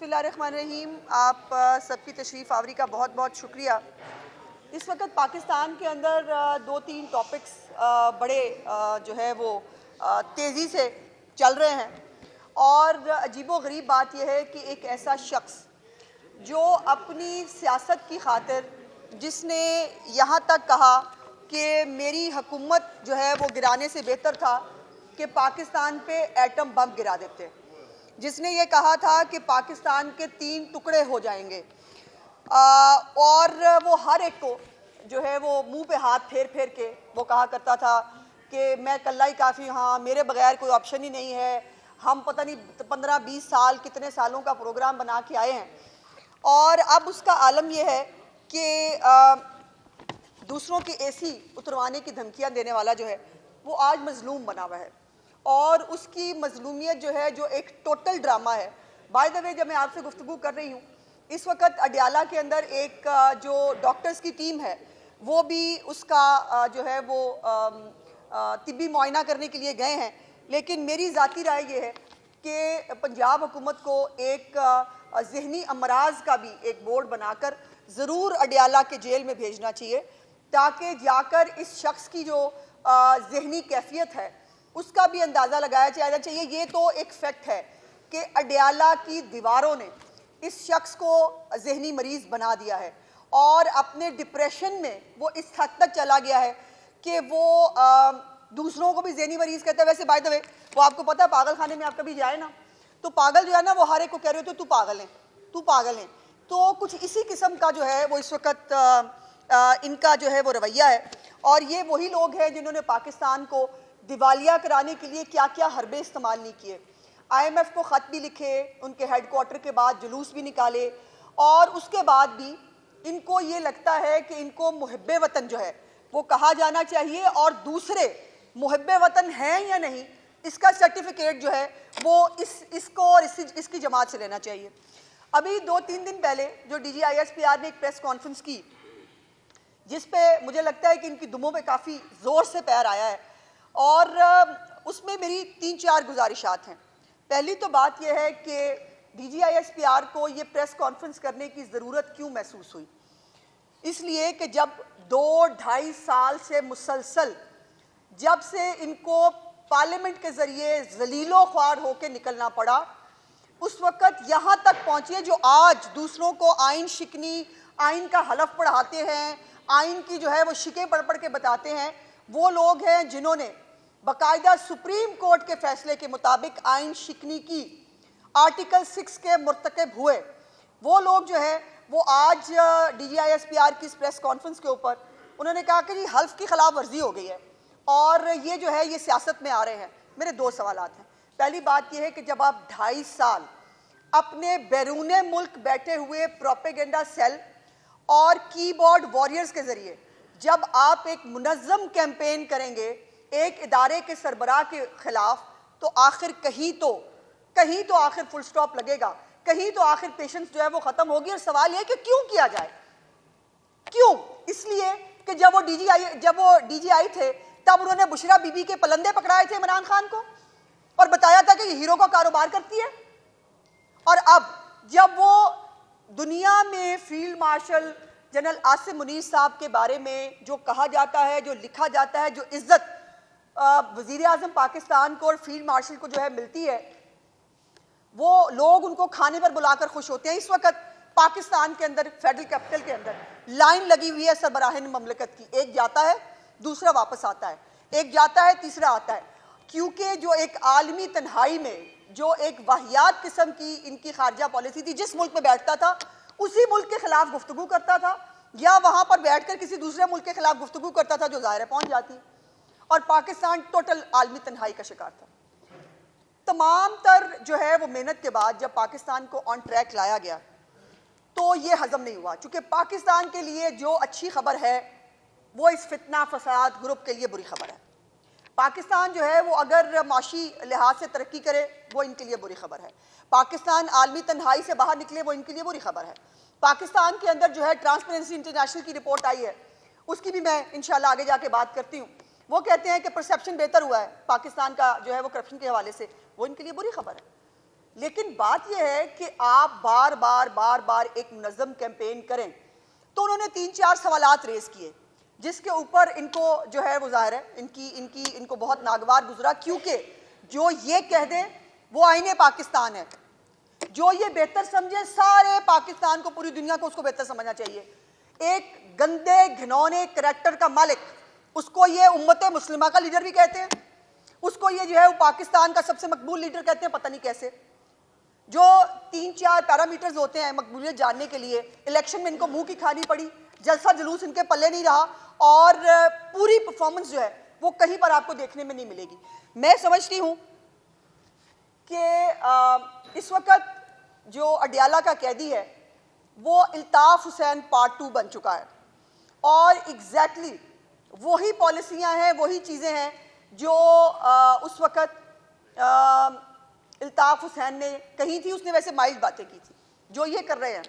बिस्मिल्लाहिर्रहमानिर्रहीम। आप सबकी तशरीफ़ आवरी का बहुत बहुत शुक्रिया। इस वक्त पाकिस्तान के अंदर दो तीन टॉपिक्स बड़े जो है वो तेज़ी से चल रहे हैं और अजीबो गरीब बात यह है कि एक ऐसा शख्स जो अपनी सियासत की खातिर जिसने यहाँ तक कहा कि मेरी हुकूमत जो है वो गिराने से बेहतर था कि पाकिस्तान पे एटम बम गिरा देते, जिसने ये कहा था कि पाकिस्तान के 3 टुकड़े हो जाएंगे और वो हर एक को जो है वो मुंह पे हाथ फेर फेर के वो कहा करता था कि मैं कल्ला ही काफ़ी, हाँ मेरे बगैर कोई ऑप्शन ही नहीं है। हम पता नहीं 15-20 साल कितने सालों का प्रोग्राम बना के आए हैं और अब उसका आलम यह है कि दूसरों की एसी उतरवाने की धमकियां देने वाला जो है वो आज मजलूम बना हुआ है और उसकी मजलूमियत जो है जो एक टोटल ड्रामा है। बाय द वे, जब मैं आपसे गुफ्तगू कर रही हूँ इस वक्त अडियाला के अंदर एक जो डॉक्टर्स की टीम है वो भी उसका जो है वो तिब्बी मुआयना करने के लिए गए हैं, लेकिन मेरी ज़ाती राय ये है कि पंजाब हुकूमत को एक ज़हनी अमराज का भी एक बोर्ड बनाकर ज़रूर अडियाला के जेल में भेजना चाहिए ताकि जाकर इस शख्स की जो ज़हनी कैफियत है उसका भी अंदाज़ा लगाया जाना चाहिए। ये तो एक फैक्ट है कि अडियाला की दीवारों ने इस शख्स को ज़हनी मरीज़ बना दिया है और अपने डिप्रेशन में वो इस हद तक चला गया है कि वो दूसरों को भी ज़हनी मरीज़ कहता है। वैसे बाय द वे, वो आपको पता है पागल खाने में आप कभी जाए ना तो पागल जो है ना वो हर एक को कह रहे होते तू पागल है, तू पागल है। तो कुछ इसी किस्म का जो है वो इस वक्त इनका जो है वो रवैया है और ये वही लोग हैं जिन्होंने पाकिस्तान को दिवालिया कराने के लिए क्या क्या हरबे इस्तेमाल नहीं किए। IMF को ख़त भी लिखे, उनके हेडक्वार्टर के बाद जुलूस भी निकाले और उसके बाद भी इनको ये लगता है कि इनको मुहिब्बे वतन जो है वो कहा जाना चाहिए और दूसरे मुहिब्बे वतन हैं या नहीं इसका सर्टिफिकेट जो है वो इसको और इसकी जमात से लेना चाहिए। अभी 2-3 दिन पहले जो DGISPR ने एक प्रेस कॉन्फ्रेंस की जिस पे मुझे लगता है कि इनकी दुमों पे काफ़ी ज़ोर से पैर आया है और उसमें मेरी 3-4 गुजारिशात हैं। पहली तो बात यह है कि DGISPR को ये प्रेस कॉन्फ्रेंस करने की ज़रूरत क्यों महसूस हुई। इसलिए कि जब 2-2.5 साल से मुसलसल जब से इनको पार्लियामेंट के ज़रिए ज़लीलो ख्वार होकर निकलना पड़ा उस वक़्त यहाँ तक पहुँचे जो आज दूसरों को आइन शिकनी, आइन का हलफ पढ़ाते हैं, आइन की जो है वो शिकें पढ़ पढ़ के बताते हैं, वो लोग हैं जिन्होंने बाकायदा सुप्रीम कोर्ट के फैसले के मुताबिक आइन शिकनी की, आर्टिकल 6 के मुर्तकब हुए। वो लोग जो है वो आज DGISPR की इस प्रेस कॉन्फ्रेंस के ऊपर उन्होंने कहा कि जी हल्फ की खिलाफ वर्जी हो गई है और ये जो है ये सियासत में आ रहे हैं। मेरे 2 सवालात हैं। पहली बात यह है कि जब आप 2.5 साल अपने बैरूने मुल्क बैठे हुए प्रोपेगेंडा सेल और कीबोर्ड वॉरियर्स के ज़रिए जब आप एक मुनज़्ज़म कैंपेन करेंगे एक इदारे के सरबराह के ख़िलाफ़ तो आखिर कहीं तो आखिर फुल स्टॉप लगेगा, कहीं तो आखिर पेशेंस जो है वो ख़त्म होगी। और सवाल यह कि क्यों किया जाए, क्यों? इसलिए कि जब वो DGI थे तब उन्होंने बुशरा बीबी के पलंदे पकड़ाए थे इमरान खान को और बताया था कि ये हीरो का कारोबार करती है। और अब जब वो दुनिया में field marshal general Asim Munir साहब के बारे में जो कहा जाता है, जो लिखा जाता है, जो इज्जत वज़ीर आज़म पाकिस्तान को और फील्ड मार्शल को जो है मिलती है, वो लोग उनको खाने पर बुलाकर खुश होते हैं। इस वक्त पाकिस्तान के अंदर फेडरल कैपिटल के अंदर लाइन लगी हुई है सरबराहिन ममलकत की, एक जाता है दूसरा वापस आता है, एक जाता है तीसरा आता है, क्योंकि जो एक आलमी तन्हाई में जो एक वाहियात किस्म की इनकी खारजा पॉलिसी थी, जिस मुल्क में बैठता था उसी मुल्क के खिलाफ गुफ्तगू करता था या वहां पर बैठकर किसी दूसरे मुल्क के खिलाफ गुफ्तगू करता था जो ज़ाहिर पहुंच जाती और पाकिस्तान टोटल आलमी तन्हाई का शिकार था। तमाम तर जो है वो मेहनत के बाद जब पाकिस्तान को ऑन ट्रैक लाया गया तो ये हजम नहीं हुआ, चूंकि पाकिस्तान के लिए जो अच्छी खबर है वो इस फितना फसाद ग्रुप के लिए बुरी खबर है। पाकिस्तान जो है वो अगर माशी लिहाज से तरक्की करे वो इनके लिए बुरी खबर है। पाकिस्तान आलमी तन्हाई से बाहर निकले वो इनके लिए बुरी खबर है। पाकिस्तान के अंदर जो है ट्रांसपेरेंसी इंटरनेशनल की रिपोर्ट आई है उसकी भी मैं इंशाल्लाह आगे जाके बात करती हूँ। वो कहते हैं कि परसेप्शन बेहतर हुआ है पाकिस्तान का जो है वो करप्शन के हवाले से, वो इनके लिए बुरी खबर है। लेकिन बात यह है कि आप बार बार एक मुनज़्ज़म कैंपेन करें। तो उन्होंने 3-4 सवालात रेज किए जिसके ऊपर इनको जो है वो ज़ाहिर है इनको बहुत नागवार गुजरा, क्योंकि जो ये कह दे वो आईने पाकिस्तान है, जो ये बेहतर समझे सारे पाकिस्तान को, पूरी दुनिया को उसको बेहतर समझना चाहिए। एक गंदे घिनौने करैक्टर का मालिक, उसको ये उम्मत मुस्लिमा का लीडर भी कहते हैं, उसको ये जो है वो पाकिस्तान का सबसे मकबूल लीडर कहते हैं, पता नहीं कैसे। जो 3-4 पैरामीटर्स होते हैं मकबूलियत जानने के लिए, इलेक्शन में इनको मुंह की खानी पड़ी, जलसा जुलूस इनके पल्ले नहीं रहा और पूरी परफॉर्मेंस जो है वो कहीं पर आपको देखने में नहीं मिलेगी। मैं समझती हूं कि इस वक्त जो अडियाला का कैदी है वो इल्ताफ हुसैन पार्ट 2 बन चुका है और एग्जैक्टली वही पॉलिसियां हैं, वही चीज़ें हैं जो उस वक्त इल्ताफ हुसैन ने कही थी। उसने वैसे माइल्ड बातें की थी जो ये कर रहे हैं।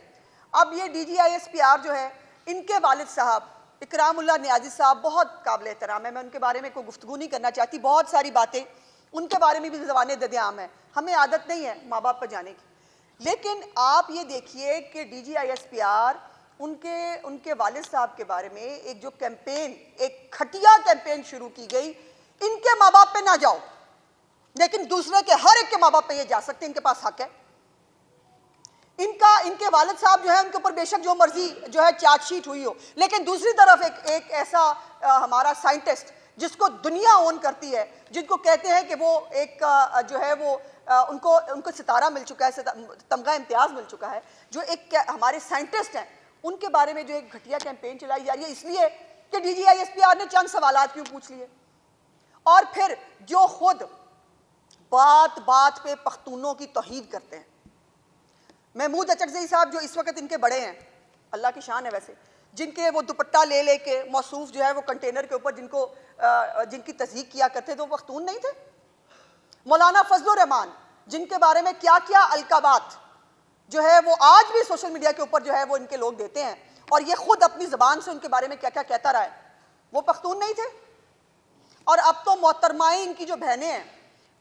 अब ये DGISPR जो है, इनके वालिद साहब इकरामुल्लाह नियाज़ी साहब बहुत काबिल एहतराम है, मैं उनके बारे में कोई गुफ्तगू नहीं करना चाहती, बहुत सारी बातें उनके बारे में भी ज़बान ददेआम है, हमें आदत नहीं है माँ बाप पर जाने की। लेकिन आप ये देखिए कि DGISPR उनके वालिद साहब के बारे में एक जो कैंपेन, एक खटिया कैंपेन शुरू की गई, इनके माँ बाप पे ना जाओ, लेकिन दूसरे के हर एक के माँ बाप पे ये जा सकते हैं, इनके पास हक है। इनके वालिद साहब जो है उनके ऊपर बेशक जो मर्जी जो है चार्जशीट हुई हो, लेकिन दूसरी तरफ एक ऐसा हमारा साइंटिस्ट जिसको दुनिया ओन करती है, जिनको कहते हैं कि वो एक जो है वो उनको सितारा मिल चुका है, तमगा इम्तियाज मिल चुका है, जो एक हमारे साइंटिस्ट हैं, उनके बारे में जो एक घटिया कैंपेन चलाई जा रही है, इसलिए कि DGISPR ने चंद सवालात क्यों पूछ लिए। और फिर जो खुद बात बात पे पख्तूनों की तौहीद करते हैं। महमूद अचरजई साहब जो इस वक्त इनके बड़े हैं, अल्लाह की शान है वैसे, जिनके वो दुपट्टा ले लेके मौसूफ जो है वो कंटेनर के ऊपर जिनकी तस्दीक किया करते थे, वो पख्तून नहीं थे। मौलाना फजलुर रहमान जिनके बारे में क्या क्या अलकाबात जो है वो आज भी सोशल मीडिया के ऊपर जो है वो इनके लोग देते हैं, और ये खुद अपनी ज़बान से उनके बारे में क्या क्या कहता रहा है, वो पख्तून नहीं थे। और अब तो मोहतरमाएं इनकी जो बहनें हैं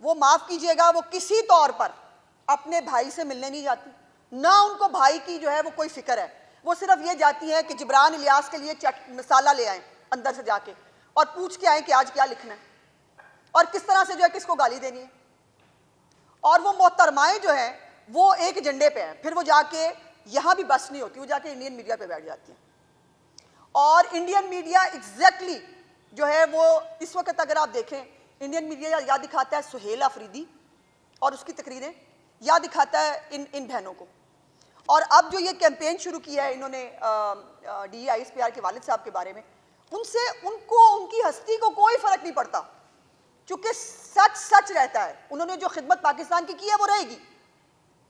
वो, माफ़ कीजिएगा, वो किसी तौर पर अपने भाई से मिलने नहीं जाती, ना उनको भाई की जो है वो कोई फिक्र है। वो सिर्फ ये जाती हैं कि जिब्रान इलियास के लिए मसाला ले आएँ अंदर से जाके और पूछ के आएँ कि आज क्या लिखना है और किस तरह से जो है किसको गाली देनी है। और वो मोहतरमाएं जो हैं वो एक एजेंडे पे हैं, फिर वो जाके यहाँ भी बस नहीं होती, वो जाके इंडियन मीडिया पे बैठ जाती हैं। और इंडियन मीडिया एग्जैक्टली जो है वो इस वक्त अगर आप देखें, इंडियन मीडिया या दिखाता है सुहेल अफरीदी और उसकी तकरीरें, या दिखाता है इन बहनों को। और अब जो ये कैंपेन शुरू किया है इन्होंने DGISPR के वालिद साहब के बारे में, उनसे उनकी हस्ती को कोई फर्क नहीं पड़ता, क्योंकि सच सच रहता है। उन्होंने जो खिदमत पाकिस्तान की है वो रहेगी।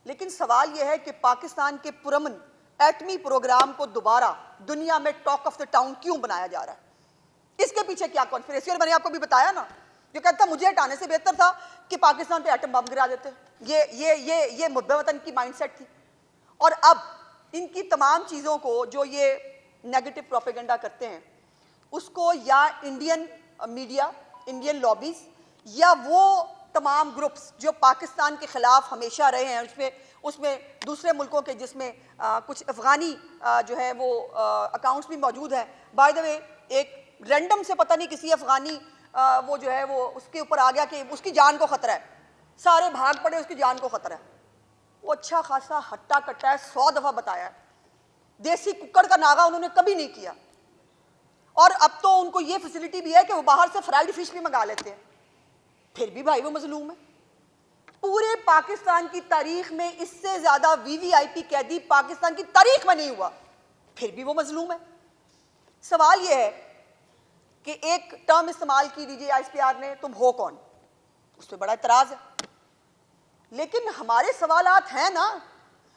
लेकिन सवाल यह है कि पाकिस्तान के पुरअमन एटमी प्रोग्राम को दोबारा दुनिया में टॉक ऑफ द टाउन क्यों बनाया जा रहा है, इसके पीछे क्या कॉन्स्पिरेसी। और मैंने आपको भी बताया ना, जो कहता मुझे हटाने से बेहतर था कि पाकिस्तान पे एटम बम गिरा देते। ये मुद्दा वतन की माइंडसेट थी। और अब इनकी तमाम चीज़ों को जो ये नेगेटिव प्रोपेगेंडा करते हैं, उसको या इंडियन मीडिया, इंडियन लॉबीज, या वो तमाम ग्रुप्स जो पाकिस्तान के ख़िलाफ़ हमेशा रहे हैं, उसमें दूसरे मुल्कों के, जिसमें कुछ अफ़गानी जो है वो अकाउंट्स भी मौजूद हैं। बाय द वे, एक रैंडम से पता नहीं किसी अफ़गानी वो जो है वो उसके ऊपर आ गया कि उसकी जान को ख़तरा है, सारे भाग पड़े, उसकी जान को ख़तरा है। वो अच्छा खासा हट्टा कट्टा है, 100 दफ़ा बताया है। देसी कुक्कड़ का नागा उन्होंने कभी नहीं किया। और अब तो उनको ये फैसिलिटी भी है कि वो बाहर से फ्राइड फिश भी मंगा लेते हैं, फिर भी भाई वो मजलूम है। पूरे पाकिस्तान की तारीख में इससे ज़्यादा VVIP कैदी पाकिस्तान की तारीख में नहीं हुआ, फिर भी वो मजलूम है। सवाल ये है कि एक टर्म इस्तेमाल की DGISPR ने, तुम हो कौन, उस पर बड़ा इतराज़ है। लेकिन हमारे सवालात हैं ना,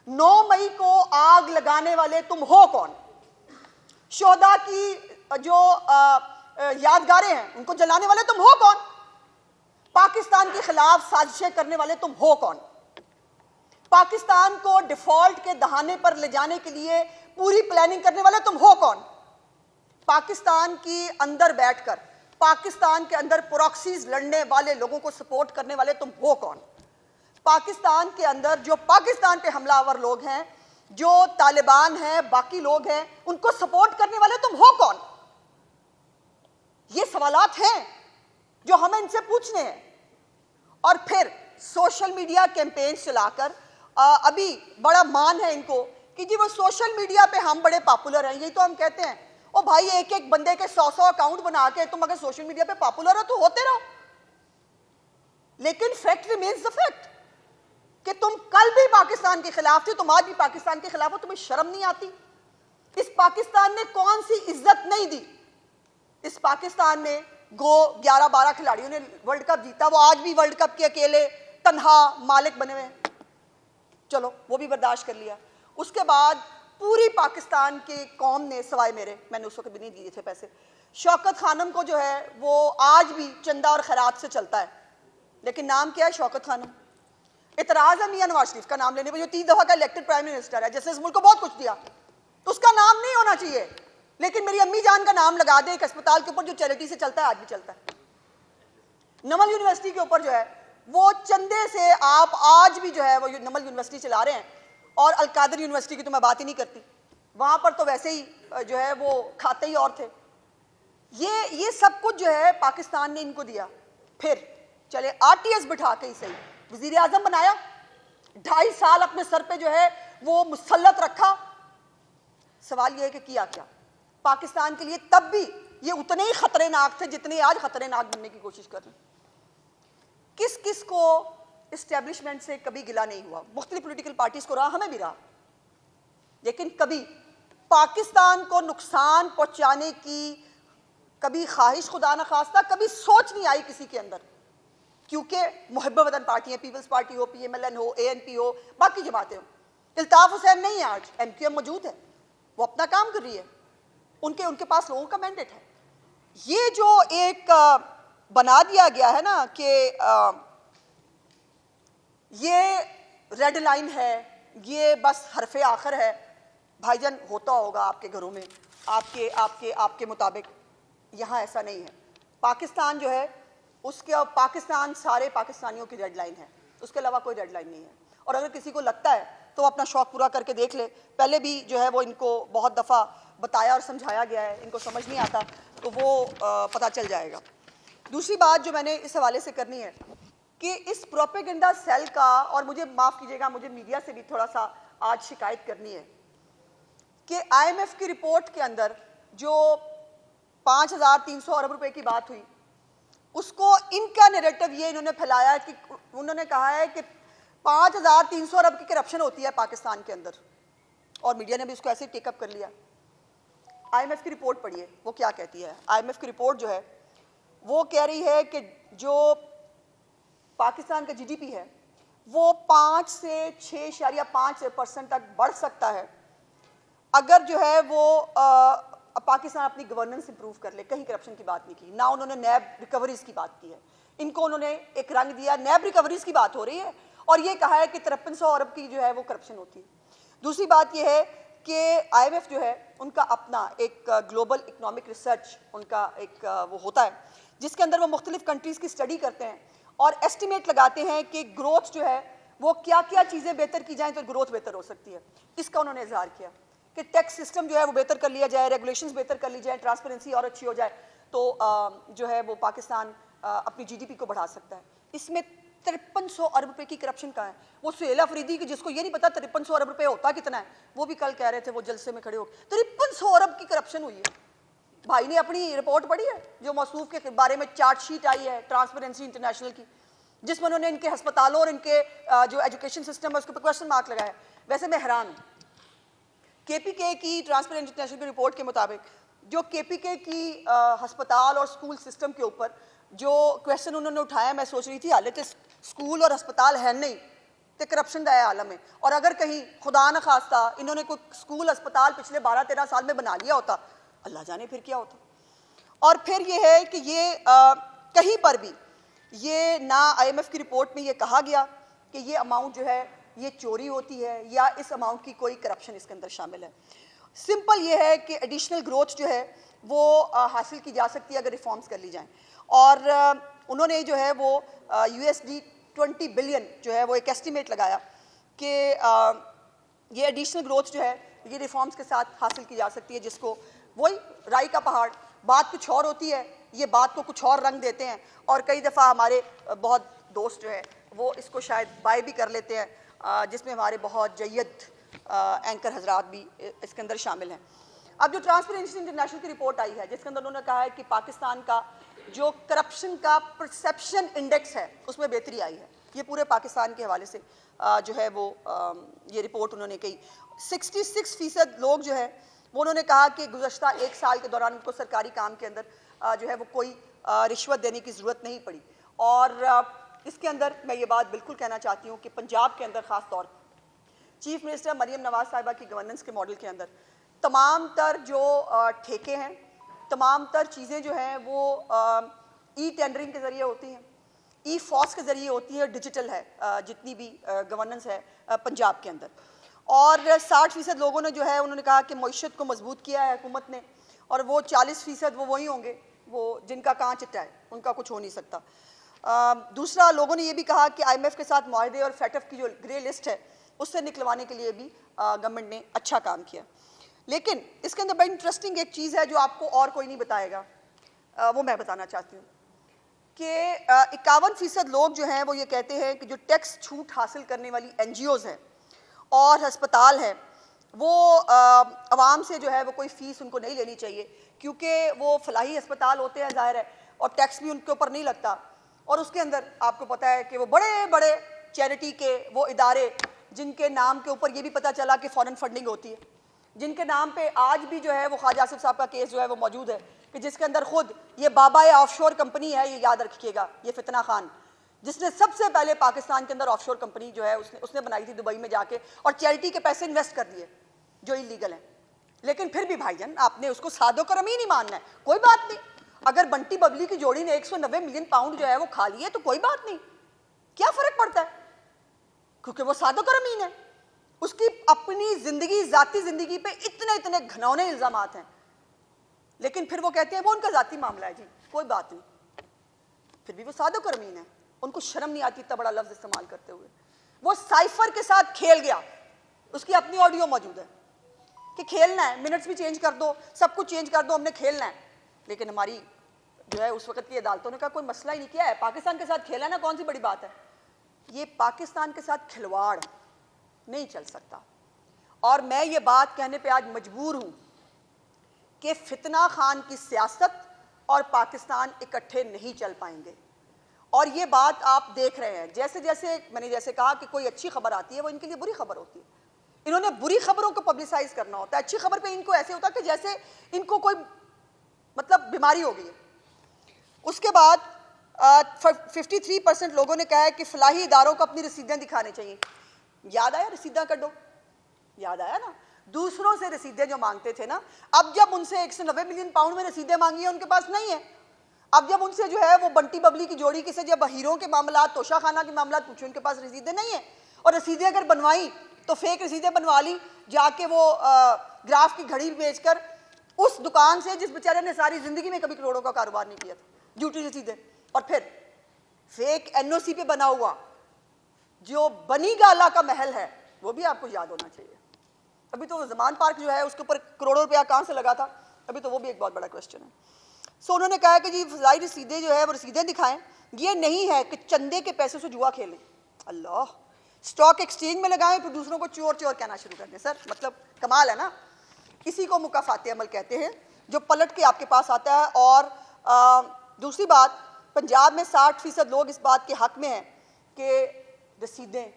9 मई को आग लगाने वाले तुम हो कौन, शोहदा की जो यादगारें हैं उनको जलाने वाले तुम हो कौन, पाकिस्तान के खिलाफ साजिशें करने वाले तुम हो कौन, पाकिस्तान को डिफॉल्ट के दहाने पर ले जाने के लिए पूरी प्लानिंग करने वाले तुम हो कौन, पाकिस्तान की अंदर बैठकर पाकिस्तान के अंदर प्रॉक्सीज लड़ने वाले लोगों को सपोर्ट करने वाले तुम हो कौन, पाकिस्तान के अंदर जो पाकिस्तान पे हमलावर लोग हैं, जो तालिबान हैं, बाकी लोग हैं, उनको सपोर्ट करने वाले तुम हो कौन? ये सवालात हैं जो हमें इनसे पूछने हैं। और फिर सोशल मीडिया कैंपेन चलाकर अभी बड़ा मान है इनको कि जी वो सोशल मीडिया पे हम बड़े पॉपुलर हैं। यही तो हम कहते हैं, ओ भाई एक एक बंदे के 100 अकाउंट बना के तुम अगर सोशल मीडिया पे पॉपुलर हो तो होते रहो, लेकिन फैक्ट रिमेन्स द फैक्ट कि तुम कल भी पाकिस्तान के खिलाफ थे, तुम आज भी पाकिस्तान के खिलाफ हो। तुम्हें शर्म नहीं आती? इस पाकिस्तान ने कौन सी इज्जत नहीं दी? इस पाकिस्तान में गो 11-12 खिलाड़ियों ने वर्ल्ड कप जीता, वो आज भी वर्ल्ड कप के अकेले तन्हा मालिक बने हुए। चलो वो भी बर्दाश्त कर लिया। उसके बाद पूरी पाकिस्तान की कौम ने, सवाए मेरे, मैंने उस वक्त भी नहीं दिए थे पैसे, शौकत खानम को जो है वो आज भी चंदा और खैरात से चलता है। लेकिन नाम क्या है? शौकत खानम। इतराज है मियां नवाज शरीफ का नाम लेने पर, जो 3 दफा का इलेक्टेड प्राइम मिनिस्टर है, जिसने इस मुल्क को बहुत कुछ दिया, तो उसका नाम नहीं होना चाहिए। लेकिन मेरी अम्मी जान का नाम लगा दे एक अस्पताल के ऊपर जो चैरिटी से चलता है, आज भी चलता है। नमल यूनिवर्सिटी के ऊपर जो है वो चंदे से आप आज भी जो है वो नमल यूनिवर्सिटी चला रहे हैं। और अलकादर यूनिवर्सिटी की तो मैं बात ही नहीं करती, वहां पर तो वैसे ही जो है वो खाते ही और थे। ये सब कुछ जो है पाकिस्तान ने इनको दिया। फिर चले आरटीएस बिठा के ही सही वजीर आजम बनाया, 2.5 साल अपने सर पे जो है वो मुसल्लत रखा। सवाल ये है कि किया क्या पाकिस्तान के लिए? तब भी ये उतने ही खतरनाक थे जितने आज खतरनाक बनने की कोशिश कर रहे हैं। किस किस को इस्टेब्लिशमेंट से कभी गिला नहीं हुआ? मुख्तलिफ पॉलिटिकल पार्टीज को रहा, हमें भी रहा, लेकिन कभी पाकिस्तान को नुकसान पहुंचाने की कभी ख्वाहिश, खुदा न खास्ता, कभी सोच नहीं आई किसी के अंदर। क्योंकि मुहब्ब वतन पार्टियां, पीपल्स पार्टी हो, PMLN हो, ANP हो, बाकी जमातें हो, इल्ताफ हुसैन नहीं है, आज MQM मौजूद है, वो अपना काम कर रही है, उनके पास लोगों का मैंडेट है। ये जो एक बना दिया गया है ना कि ये रेड लाइन है, ये बस हरफे आखिर है, भाईजान होता होगा आपके घरों में, आपके मुताबिक। यहाँ ऐसा नहीं है। पाकिस्तान जो है उसके, पाकिस्तान सारे पाकिस्तानियों की रेड लाइन है, उसके अलावा कोई रेड लाइन नहीं है। और अगर किसी को लगता है तो अपना शौक पूरा करके देख ले। पहले भी जो है वो इनको बहुत दफ़ा बताया और समझाया गया है, इनको समझ नहीं आता तो वो पता चल जाएगा। दूसरी बात जो मैंने इस हवाले से करनी है कि इस प्रोपेगेंडा सेल का, और मुझे माफ़ कीजिएगा, मुझे मीडिया से भी थोड़ा सा आज शिकायत करनी है कि IMF की रिपोर्ट के अंदर जो 5,300 अरब रुपए की बात हुई, उसको इनका नैरेटिव ये इन्होंने फैलाया कि उन्होंने कहा है कि 5,300 अरब की करप्शन होती है पाकिस्तान के अंदर, और मीडिया ने भी उसको ऐसे टेकअप कर लिया। IMF की रिपोर्ट पढ़िए, वो क्या कहती है। IMF की रिपोर्ट जो है वो कह रही है कि जो पाकिस्तान का GDP है वो 5 से 6.5% तक बढ़ सकता है अगर जो है वो पाकिस्तान अपनी गवर्नेंस इंप्रूव कर ले। कहीं करप्शन की बात नहीं की, ना उन्होंने नैब रिकवरीज की बात की है। इनको उन्होंने एक रंग दिया, नैब रिकवरीज की बात हो रही है, और ये कहा है कि 5300 अरब की जो है वो करप्शन होती है। दूसरी बात ये है कि IMF जो है उनका अपना एक ग्लोबल इकोनॉमिक रिसर्च उनका एक वो होता है जिसके अंदर वो मुख्तलिफ कंट्रीज़ की स्टडी करते हैं और एस्टिमेट लगाते हैं कि ग्रोथ जो है वो क्या क्या चीज़ें बेहतर की जाएँ तो ग्रोथ बेहतर हो सकती है। इसका उन्होंने इजहार किया कि टैक्स सिस्टम जो है वो बेहतर कर लिया जाए, रेगुलेशंस बेहतर कर ली जाए, ट्रांसपेरेंसी और अच्छी हो जाए तो जो है वो पाकिस्तान अपनी GDP को बढ़ा सकता है। इसमें 5300 अरब रुपए की करप्शन का है। वो सुहेल अफरीदी की, जिसको ये नहीं पता 5300 अरब रुपए होता कितना है, वो भी कल कह रहे थे वो जलसे में खड़े हो, 5300 अरब की करप्शन हुई है। भाई ने अपनी रिपोर्ट पढ़ी है जो मौसूफ के बारे में चार्जशीट आई है ट्रांसपेरेंसी इंटरनेशनल की, जिसमें उन्होंने इनके अस्पतालों और इनके जो एजुकेशन सिस्टम है उसके ऊपर क्वेश्चन मार्क लगाया है। वैसे मैं हैरान हूँ, KPK की ट्रांसपेरेंसी इंटरनेशनल की रिपोर्ट के मुताबिक जो KPK की अस्पताल और स्कूल सिस्टम के ऊपर जो क्वेश्चन उन्होंने उठाया, मैं सोच रही थी हालत स्कूल और अस्पताल है नहीं तो करप्शन का आलम है। और अगर कहीं खुदा न खास्ता इन्होंने कोई स्कूल अस्पताल पिछले 12-13 साल में बना लिया होता, अल्लाह जाने फिर क्या होता। और फिर ये है कि ये कहीं पर भी ये ना IMF की रिपोर्ट में ये कहा गया कि ये अमाउंट जो है ये चोरी होती है या इस अमाउंट की कोई करप्शन इसके अंदर शामिल है। सिंपल ये है कि एडिशनल ग्रोथ जो है वो हासिल की जा सकती है अगर रिफॉर्म्स कर ली जाएं। और उन्होंने जो है वो USD 20 बिलियन जो है वो एक एस्टिमेट लगाया कि ये एडिशनल ग्रोथ जो है ये रिफॉर्म्स के साथ हासिल की जा सकती है, जिसको वही राई का पहाड़, बात कुछ और होती है, ये बात को कुछ और रंग देते हैं, और कई दफ़ा हमारे बहुत दोस्त जो है वो इसको शायद बाय भी कर लेते हैं, जिसमें हमारे बहुत जय्यद एंकर हजरात भी इसके अंदर शामिल हैं। अब जो ट्रांसपेरेंसी इंटरनेशनल की रिपोर्ट आई है जिसके अंदर उन्होंने कहा है कि पाकिस्तान का जो करप्शन का परसेप्शन इंडेक्स है उसमें बेहतरी आई है, ये पूरे पाकिस्तान के हवाले से जो है वो ये रिपोर्ट उन्होंने कही। 66% लोग जो है वो उन्होंने कहा कि गुज़श्ता एक साल के दौरान उनको सरकारी काम के अंदर जो है वो कोई रिश्वत देने की ज़रूरत नहीं पड़ी। और इसके अंदर मैं ये बात बिल्कुल कहना चाहती हूँ कि पंजाब के अंदर ख़ास तौर पर चीफ मिनिस्टर मरीम नवाज़ साहिबा की गवर्नेंस के मॉडल के अंदर तमाम तर जो ठेके हैं, तमाम तर चीज़ें जो हैं वो ई टेंडरिंग के ज़रिए होती हैं, ई फॉस के ज़रिए होती है, डिजिटल है जितनी भी गवर्नेंस है पंजाब के अंदर। और 60% लोगों ने जो है उन्होंने कहा कि मईशत को मजबूत किया है हुकूमत ने, और वो 40% वो वही होंगे वो जिनका कांच चिट्टा है, उनका कुछ हो नहीं सकता। दूसरा, लोगों ने ये भी कहा कि IMF के साथ मुआहदे और FATF की जो ग्रे लिस्ट है उससे निकलवाने के लिए भी गवर्नमेंट ने अच्छा काम किया। लेकिन इसके अंदर बड़ी इंटरेस्टिंग एक चीज़ है जो आपको और कोई नहीं बताएगा, वो मैं बताना चाहती हूँ कि 51% लोग जो हैं वो ये कहते हैं कि जो टैक्स छूट हासिल करने वाली NGOs हैं और अस्पताल हैं वो आवाम से जो है वो कोई फ़ीस उनको नहीं लेनी चाहिए, क्योंकि वो फलाही अस्पताल होते हैं ज़ाहिर है, और टैक्स भी उनके ऊपर नहीं लगता। और उसके अंदर आपको पता है कि वो बड़े बड़े चैरिटी के वो इदारे जिनके नाम के ऊपर ये भी पता चला कि फ़ॉरेन फंडिंग होती है, जिनके नाम पे आज भी जो है वो ख्वाजा आसिफ साहब का केस जो है वो मौजूद है, कि जिसके अंदर खुद ये बाबा ऑफशोर कंपनी है, ये याद रखिएगा, ये फितना खान जिसने सबसे पहले पाकिस्तान के अंदर ऑफशोर कंपनी जो है उसने बनाई थी दुबई में जाके, और चैरिटी के पैसे इन्वेस्ट कर दिए जो इलीगल हैं। लेकिन फिर भी भाईजान आपने उसको सादो करम ही नहीं मानना है, कोई बात नहीं। अगर बंटी बबली की जोड़ी ने 190 मिलियन पाउंड जो है वो खा लिए तो कोई बात नहीं, क्या फर्क पड़ता है, क्योंकि वो सादो करम ही है। उसकी अपनी जिंदगी, जाती जिंदगी पे इतने इतने घनौने इल्जामात हैं, लेकिन फिर वो कहते हैं वो उनका जाती मामला है जी, कोई बात नहीं, फिर भी वो सादो करमीन है, उनको शर्म नहीं आती इतना बड़ा लफ्ज इस्तेमाल करते हुए। वो साइफर के साथ खेल गया, उसकी अपनी ऑडियो मौजूद है कि खेलना है, मिनट्स भी चेंज कर दो, सब कुछ चेंज कर दो, हमने खेलना है। लेकिन हमारी जो है उस वक्त की अदालतों ने कहा कोई मसला ही नहीं, किया है पाकिस्तान के साथ खेला ना, कौन सी बड़ी बात है। ये पाकिस्तान के साथ खिलवाड़ नहीं चल सकता, और मैं ये बात कहने पे आज मजबूर हूं कि फितना खान की सियासत और पाकिस्तान इकट्ठे नहीं चल पाएंगे। और ये बात आप देख रहे हैं, जैसे जैसे मैंने जैसे कहा कि कोई अच्छी खबर आती है वो इनके लिए बुरी खबर होती है। इन्होंने बुरी खबरों को पब्लिसाइज करना होता है, अच्छी खबर पे इनको ऐसे होता है कि जैसे इनको कोई मतलब बीमारी हो गई है। उसके बाद 53% लोगों ने कहा है कि फलाही इदारों को अपनी रसीदें दिखाने चाहिए। याद आया, रसीदा कटो, याद आया ना, दूसरों से रसीदें जो मांगते थे ना, अब जब उनसे 190 मिलियन पाउंड में रसीदें मांगी है उनके पास नहीं है। अब जब उनसे जो है वो बंटी बबली की जोड़ी से जब हीरों के मामला, तोशा खाना के मामला पूछे, उनके पास रसीदें नहीं है, और रसीदें अगर बनवाई तो फेक रसीदें बनवा ली जाके वो ग्राफ की घड़ी बेचकर उस दुकान से जिस बेचारे ने सारी जिंदगी में कभी करोड़ों का कारोबार नहीं किया था, झूठी रसीदें। और फिर फेक NOC पे बना हुआ जो बनी गाला का महल है वो भी आपको याद होना चाहिए। अभी तो जमान पार्क जो है उसके ऊपर करोड़ों रुपया कहाँ से लगा था, अभी तो वो भी एक बहुत बड़ा क्वेश्चन है। सो उन्होंने कहा कि जी फजाई रसीदें जो है वो रसीदें दिखाएं, ये नहीं है कि चंदे के पैसे से जुआ खेलें। अल्लाह, स्टॉक एक्सचेंज में लगाएं फिर दूसरों को चोर चोर कहना शुरू कर दें। सर मतलब कमाल है ना, इसी को मुकाफाती अमल कहते हैं जो पलट के आपके पास आता है। और दूसरी बात, पंजाब में 60% लोग इस बात के हक में हैं कि रसीदें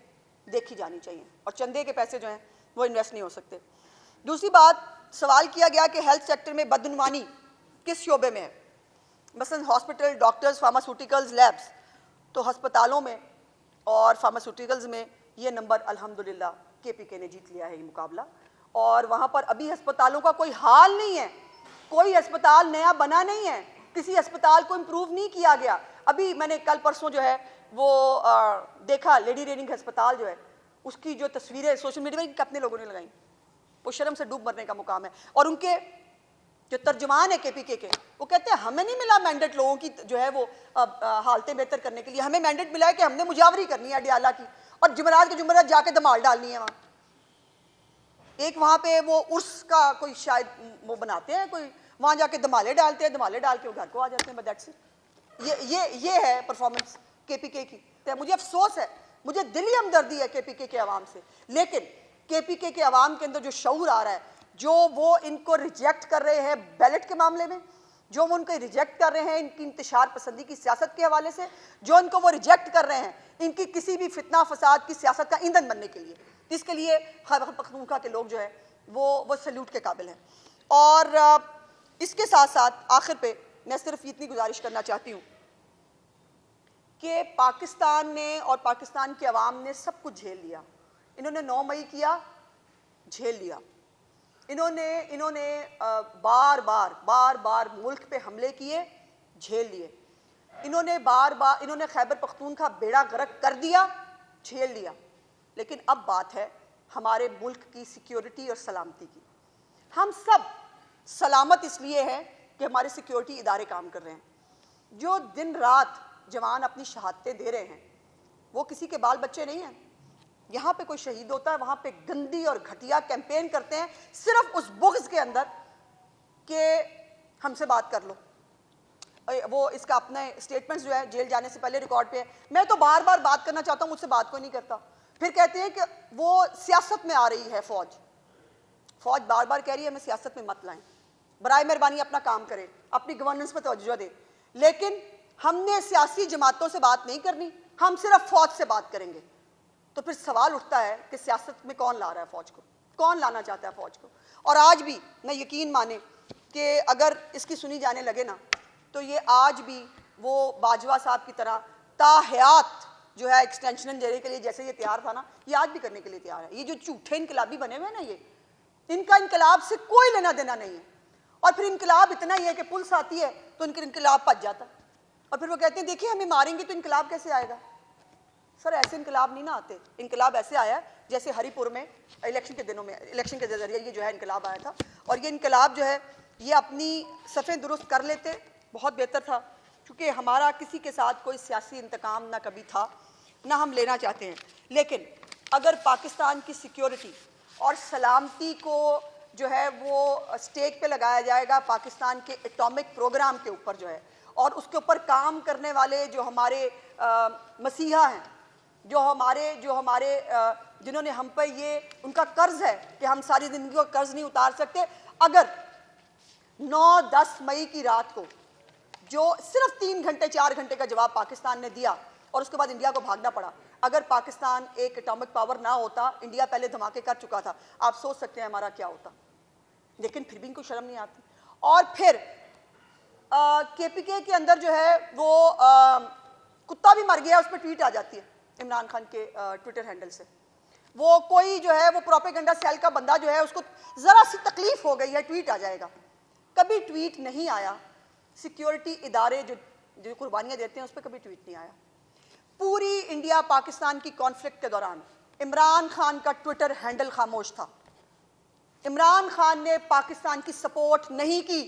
देखी जानी चाहिए और चंदे के पैसे जो हैं वो इन्वेस्ट नहीं हो सकते। दूसरी बात, सवाल किया गया कि हेल्थ सेक्टर में बदनुमानी किस शोबे में है, मसलन हॉस्पिटल, डॉक्टर्स, फार्मास्यूटिकल्स, लैब्स। तो हस्पतालों में और फार्मास्यूटिकल्स में ये नंबर अल्हम्दुलिल्लाह KPK ने जीत लिया है ये मुकाबला, और वहाँ पर अभी अस्पतालों का कोई हाल नहीं है, कोई अस्पताल नया बना नहीं है, किसी अस्पताल को इम्प्रूव नहीं किया गया। अभी मैंने कल परसों जो है वो देखा, लेडी रेनिंग अस्पताल जो है उसकी जो तस्वीरें सोशल मीडिया में कितने लोगों ने लगाई, वो शर्म से डूब मरने का मुकाम है। और उनके जो तर्जुमान है केपीके के, वो कहते हैं हमें नहीं मिला मैंडेट लोगों की जो है वो हालतें बेहतर करने के लिए, हमें मैंडेट मिला है कि हमने मुजावरी करनी है अडियाला की और जुमेरात के जुमेरात जाके धमाल डालनी है। वहाँ एक वहाँ पे वो उर्स का कोई शायद वो बनाते हैं, कोई वहाँ जाके धमाले डालते हैं, धमाले डाल के वो घर को आ जाते हैं। That's it. ये है परफॉर्मेंस केपीके की। तो मुझे अफसोस है, मुझे दिली हमदर्दी है केपीके के अवाम से, लेकिन केपीके के अवाम के अंदर जो शऊर आ रहा है, जो वो इनको रिजेक्ट कर रहे हैं बैलेट के मामले में, जो वो उनको रिजेक्ट कर रहे हैं इनकी इंतशार पसंदी की सियासत के हवाले से, जो इनको वो रिजेक्ट कर रहे हैं इनकी किसी भी फितना फसाद की सियासत का ईंधन बनने के लिए, इसके लिए खैबर पख्तूनख्वा के लोग जो है वो सल्यूट के काबिल हैं। और इसके साथ साथ आखिर पे मैं सिर्फ इतनी गुजारिश करना चाहती हूँ कि पाकिस्तान ने और पाकिस्तान के अवाम ने सब कुछ झेल लिया। इन्होंने 9 मई किया, झेल लिया। इन्होंने बार बार मुल्क पे हमले किए, झेल लिए। इन्होंने इन्होंने खैबर पख्तूनख्वा बेड़ा गर्क कर दिया, झेल लिया। लेकिन अब बात है हमारे मुल्क की सिक्योरिटी और सलामती की। हम सब सलामत इसलिए हैं कि हमारे सिक्योरिटी इदारे काम कर रहे हैं। जो दिन रात जवान अपनी शहादतें दे रहे हैं वो किसी के बाल बच्चे नहीं हैं। यहाँ पे कोई शहीद होता है, वहाँ पे गंदी और घटिया कैंपेन करते हैं सिर्फ उस बुग़्ज़ के अंदर कि हमसे बात कर लो। वो इसका अपने स्टेटमेंट्स जो है जेल जाने से पहले रिकॉर्ड पे है, मैं तो बार बार बात करना चाहता हूँ, मुझसे बात कोई नहीं करता। फिर कहते हैं कि वो सियासत में आ रही है फौज बार बार कह रही है हमें सियासत में मत लाएं, बराए मेहरबानी अपना काम करें, अपनी गवर्नेंस पर तवज्जो दें। लेकिन हमने सियासी जमातों से बात नहीं करनी, हम सिर्फ फौज से बात करेंगे। तो फिर सवाल उठता है कि सियासत में कौन ला रहा है फौज को, कौन लाना चाहता है फौज को। और आज भी मैं यकीन माने कि अगर इसकी सुनी जाने लगे ना, तो ये आज भी वो बाजवा साहब की तरह ताहयात जो है एक्सटेंशन देने के लिए जैसे ये तैयार था ना, ये आज भी करने के लिए तैयार है। ये जो झूठे इनकलाबी बने हुए हैं ना, ये इनका इनकलाब से कोई लेना देना नहीं है। और फिर इनकलाब इतना ही है कि पुलिस आती है तो इनका इनकलाब भज जाता है, और फिर वो कहते हैं देखिए हमें मारेंगे तो इनकलाब कैसे आएगा। सर ऐसे इनकलाब नहीं ना आते। इनकलाब ऐसे आया जैसे हरिपुर में इलेक्शन के दिनों में, इलेक्शन के जरिए ये जो है इनकलाब आया था। और ये इनकलाब जो है ये अपनी सफ़ें दुरुस्त कर लेते बहुत बेहतर था, क्योंकि हमारा किसी के साथ कोई सियासी इंतकाम ना कभी था ना हम लेना चाहते हैं। लेकिन अगर पाकिस्तान की सिक्योरिटी और सलामती को जो है वो स्टेक पे लगाया जाएगा पाकिस्तान के एटॉमिक प्रोग्राम के ऊपर जो है, और उसके ऊपर काम करने वाले जो हमारे मसीहा हैं, जो हमारे जिन्होंने हम पर ये उनका कर्ज है कि हम सारी ज़िंदगी का कर्ज नहीं उतार सकते। अगर 9-10 मई की रात को जो सिर्फ 3 घंटे 4 घंटे का जवाब पाकिस्तान ने दिया और उसके बाद इंडिया को भागना पड़ा, अगर पाकिस्तान एक एटॉमिक पावर ना होता, इंडिया पहले धमाके कर चुका था, आप सोच सकते हैं हमारा क्या होता। लेकिन फिर भी इनको शर्म नहीं आती। और फिर केपीके के अंदर जो है वो कुत्ता भी मर गया उस पर ट्वीट आ जाती है इमरान खान के ट्विटर हैंडल से। वो कोई जो है वो प्रोपेगेंडा सेल का बंदा जो है उसको ज़रा सी तकलीफ हो गई है, ट्वीट आ जाएगा। कभी ट्वीट नहीं आया। सिक्योरिटी इदारे जो कुर्बानियाँ देते हैं उस पर कभी ट्वीट नहीं आया। पूरी इंडिया पाकिस्तान की कॉन्फ्लिक्ट के दौरान इमरान खान का ट्विटर हैंडल खामोश था। इमरान खान ने पाकिस्तान की सपोर्ट नहीं की।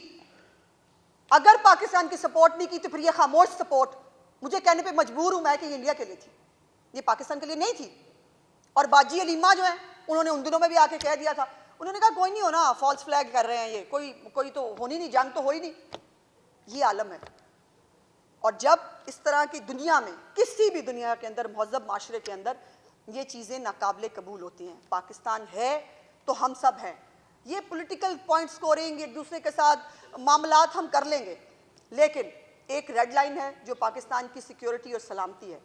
अगर पाकिस्तान की सपोर्ट नहीं की तो फिर ये खामोश सपोर्ट मुझे कहने पे मजबूर हूं मैं कि ये इंडिया के लिए थी, ये पाकिस्तान के लिए नहीं थी। और बाजी अलीमा जो है उन्होंने उन दिनों में भी आके कह दिया था, उन्होंने कहा कोई नहीं हो ना, फॉल्स फ्लैग कर रहे हैं ये, कोई तो होनी नहीं, जंग तो हो ही नहीं। ये आलम है। और जब इस तरह की दुनिया में, किसी भी दुनिया के अंदर, महज़ब माशरे के अंदर ये चीज़ें नाकाबिले कबूल होती हैं। पाकिस्तान है तो हम सब हैं। ये पॉलिटिकल पॉइंट स्कोरिंग एक दूसरे के साथ मामलात हम कर लेंगे, लेकिन एक रेड लाइन है जो पाकिस्तान की सिक्योरिटी और सलामती है,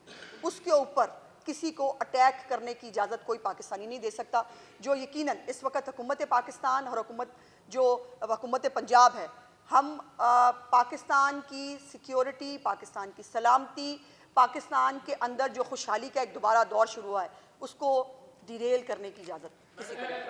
उसके ऊपर किसी को अटैक करने की इजाज़त कोई पाकिस्तानी नहीं दे सकता। जो यकीनन इस वक्त हुकूमत पाकिस्तान और हुकूमत पंजाब है, हम पाकिस्तान की सिक्योरिटी, पाकिस्तान की सलामती, पाकिस्तान के अंदर जो खुशहाली का एक दोबारा दौर शुरू हुआ है उसको डिरेल करने की इजाज़त किसी को नहीं।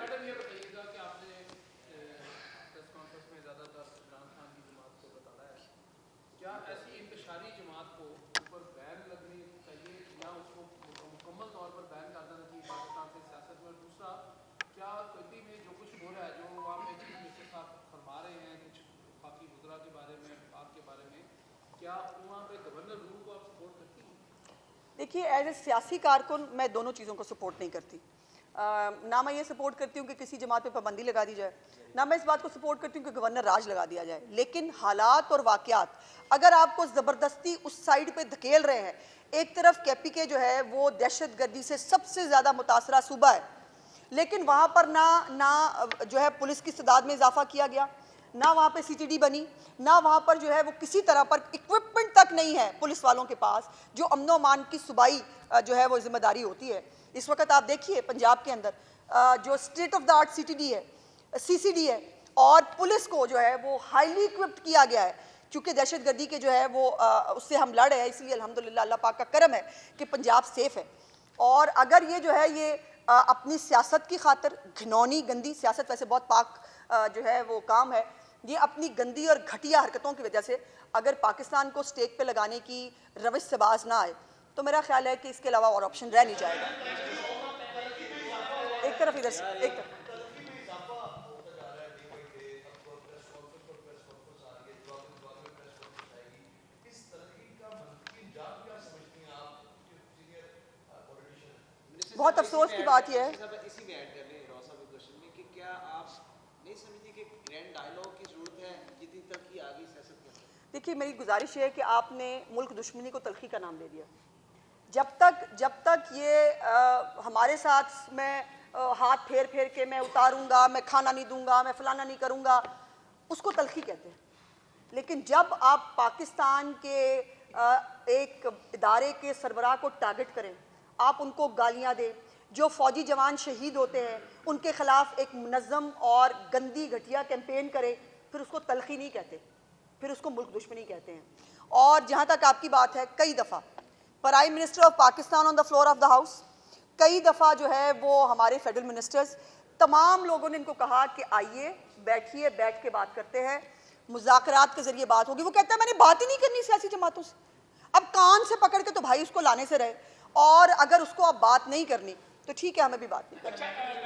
क्या वहाँ पे गवर्नर रूल को आप सपोर्ट करती हैं? देखिए, एज ए सियासी कारकुन मैं दोनों चीज़ों को सपोर्ट नहीं करती। ना मैं ये सपोर्ट करती हूँ कि किसी जमात पे पाबंदी लगा दी जाए, ना मैं इस बात को सपोर्ट करती हूँ कि गवर्नर राज लगा दिया जाए। लेकिन हालात और वाक़यात अगर आपको ज़बरदस्ती उस साइड पे धकेल रहे हैं, एक तरफ KPK जो है वो दहशतगर्दी से सबसे ज़्यादा मुतासरा सूबा है, लेकिन वहाँ पर ना जो है पुलिस की इस्तेदाद में इजाफा किया गया, ना वहाँ पे CTD बनी, ना वहाँ पर जो है वो किसी तरह पर इक्विपमेंट तक नहीं है पुलिस वालों के पास जो अमन व अमान की सूबाई जो है वो जिम्मेदारी होती है। इस वक्त आप देखिए पंजाब के अंदर जो state of the art CTD है, CCD है, और पुलिस को जो है वो हाईली इक्विप्ड किया गया है, क्योंकि दहशतगर्दी के जो है वो उससे हम लड़ रहे हैं। इसलिए अल्हम्दुलिल्लाह अल्लाह पाक का करम है कि पंजाब सेफ है। और अगर ये जो है ये अपनी सियासत की खातिर, घिनौनी गंदी सियासत, वैसे बहुत पाक जो है वो काम है, ये अपनी गंदी और घटिया हरकतों की वजह से अगर पाकिस्तान को स्टेक पे लगाने की रविश से बाज ना आए तो मेरा ख्याल है कि इसके अलावा और ऑप्शन रह नहीं जाएगा। एक तरफ इधर से एक तरफ बहुत अफसोस की बात यह है, इसी में ऐड कर लें रॉ साहब के क्वेश्चन में, कि क्या आप नहीं समझती कि ग्रैंड डायलॉग की जरूरत है जितनी तलखी आ गई सियासत के अंदर? देखिए मेरी गुजारिश है कि आपने मुल्क दुश्मनी को तलखी का नाम दे दिया। जब तक ये हमारे साथ मैं हाथ फेर फेर के मैं उतारूंगा, मैं खाना नहीं दूंगा, मैं फलाना नहीं करूंगा, उसको तलखी कहते हैं। लेकिन जब आप पाकिस्तान के एक इदारे के सरबराह को टारगेट करें, आप उनको गालियां दें, जो फौजी जवान शहीद होते हैं उनके खिलाफ एक मुनज़्ज़म और गंदी घटिया कैंपेन करें, फिर उसको तलखी नहीं कहते, फिर उसको मुल्क दुश्मनी कहते हैं। और जहाँ तक आपकी बात है, कई दफ़ा prime minister of Pakistan on the floor of the house, कई दफ़ा जो है वो हमारे फेडरल मिनिस्टर्स, तमाम लोगों ने इनको कहा कि आइए बैठिए, बैठ के बात करते हैं, मुज़ाकरात के जरिए बात होगी। वो कहता है मैंने बात ही नहीं करनी सियासी जमातों से। अब कान से पकड़ के तो भाई उसको लाने से रहे, और अगर उसको अब बात नहीं करनी तो ठीक है, हमें भी बात नहीं करनी।